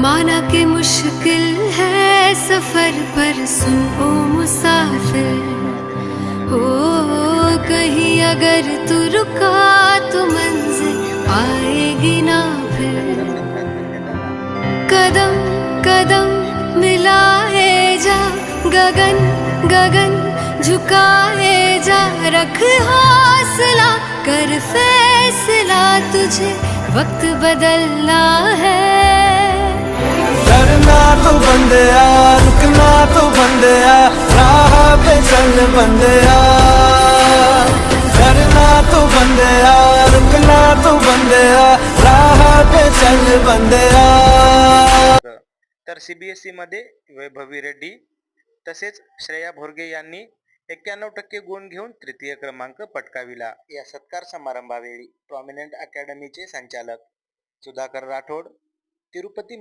माना कि मुश्किल है सफर पर सुन ओ मुसाफिर हो, कहीं अगर तू रुका तो मंजिल आएगी ना फिर। कदम कदम मिलाए जा, गगन गगन झुकाए जा, रख हौसला कर फैसला, तुझे वक्त बदलना है। डरना तो बंदिया, रुकना तो बंदिया, राह पे चल बंदिया। डरना तो बंदिया, रुकना तो बंदिया, राह पे चल बंदिया। तर CBSE मध्ये वैभवी रेड्डी तसेच श्रेया भोरगे यांनी 91% गुण घेऊन तृतीय क्रमांक पटकाविला। या सत्कार समारंभावेळी प्रॉमिनंट अकॅडमीचे संचालक सुधाकर राठोड, तिरुपती